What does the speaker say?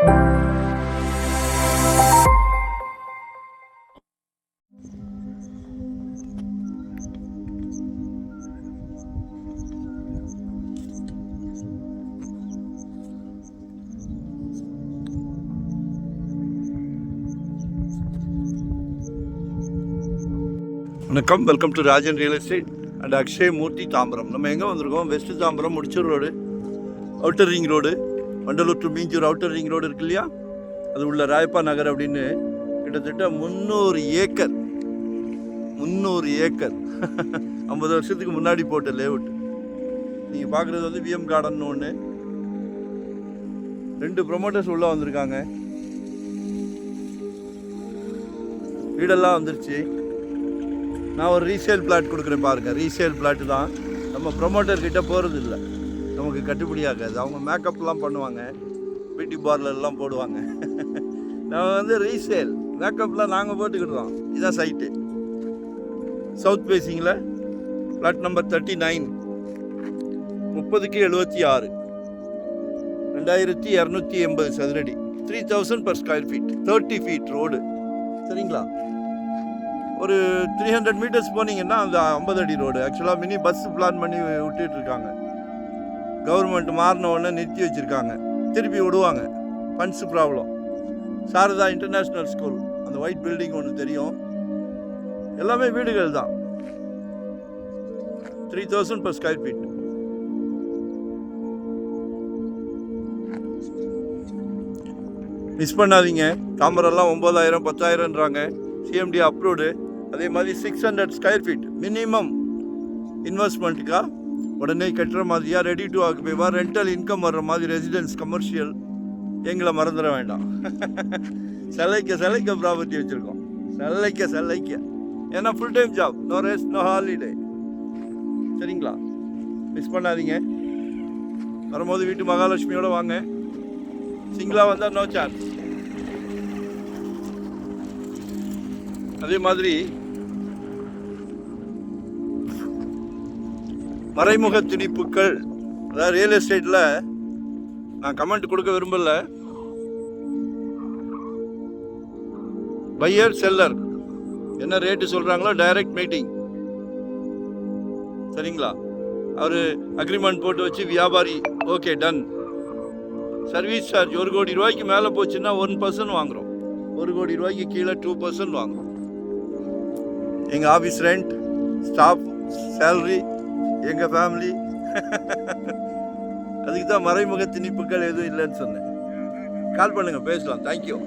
வணக்கம், welcome to Rajan real estate and Akshay Murthy Tambaram. நம்ம எங்கே வந்திருக்கோம்? West Tambaram Mudichur road, outer ring road, Vandalur to Minjur outer ring road இருக்கு இல்லையா, அது உள்ள ராயப்பா நகர் அப்படின்னு கிட்டத்தட்ட 300 ஏக்கர் 50 வருஷத்துக்கு முன்னாடி போட்ட லேஅவுட். நீங்கள் பார்க்குறது வந்து விஎம் கார்டன் ஒன்று. 2 ப்ரொமோட்டர்ஸ் உள்ளே வந்திருக்காங்க. வீடெல்லாம் வந்துருச்சு. நான் ஒரு ரீசேல் பிளாட் கொடுக்குறேன் பாருங்கள். ரீசேல் பிளாட்டு தான். நம்ம ப்ரொமோட்டர்கிட்ட போகிறது இல்லை, நமக்கு கட்டுப்படி ஆகாது. அவங்க மேக்கப்லாம் பண்ணுவாங்க, பியூட்டி பார்லர்லாம் போடுவாங்க. நம்ம வந்து ரீசேல் மேக்கப்லாம் நாங்கள் போட்டுக்கிட்டுறோம். இதுதான் சைட்டு. சவுத் ஃபேஸிங்கில் பிளாட் நம்பர் 39, 30/76, 2280 சதுரடி, 3000 per square feet, 30 feet road. சரிங்களா? ஒரு 300 மீட்டர்ஸ் போனீங்கன்னா அந்த 50 அடி ரோடு. ஆக்சுவலாக மினி பஸ் பிளான் பண்ணி விட்டுட்ருக்காங்க. கவர்மெண்ட் மாறின உடனே நிறுத்தி வச்சுருக்காங்க, திருப்பி விடுவாங்க. Funds problem. Sarada international school, அந்த ஒயிட் பில்டிங் ஒன்று தெரியும். எல்லாமே வீடுகள் தான். 3000 per square feet. மிஸ் பண்ணாதீங்க. தாம்பரெல்லாம் 9000 10,000ன்றாங்க. CMD approved. அதே மாதிரி 600 ஸ்கொயர் ஃபீட் மினிமம் இன்வெஸ்ட்மெண்ட்டுக்கா உடனே கட்டுற மாதிரியா, ரெடி டு ஆக்குபைவா, ரெண்டல் இன்கம் வர்ற மாதிரி, ரெசிடென்ஸ், கமர்ஷியல். எங்களை மறந்துட வேண்டாம். சிலைக்க ப்ராப்பர்ட்டி வச்சுருக்கோம். சிலைக்க. ஏன்னா full time job, no rest, no holiday. சரிங்களா? மிஸ் பண்ணாதீங்க. வரும்போது வீட்டு மகாலட்சுமியோடு வாங்க. சிங்கிளாக வந்தால் நோ சான்ஸ். அதே மாதிரி மறைமுக திணிப்புகள், அதாவது ரியல் எஸ்டேட்டில் நான் கமெண்ட் கொடுக்க விரும்பல. பையர் செல்லர் என்ன ரேட்டு சொல்கிறாங்களோ டைரக்ட் மீட்டிங். சரிங்களா? அவர் அக்ரிமெண்ட் போட்டு வச்சு வியாபாரி ஓகே டன். சர்வீஸ் சார்ஜ் 1 கோடி ரூபாய்க்கு மேலே போச்சுன்னா 1% வாங்குகிறோம். 1 கோடி ரூபாய்க்கு கீழே 2% வாங்குகிறோம். எங்கள் ஆஃபீஸ் ரெண்ட், ஸ்டாஃப் சேலரி, எங்கள் ஃபேமிலி. அதுக்கு தான் மறைமுக திணிப்புகள் எதுவும் இல்லைன்னு சொன்னேன். கால் பண்ணுங்கள், பேசலாம். தேங்க்யூ.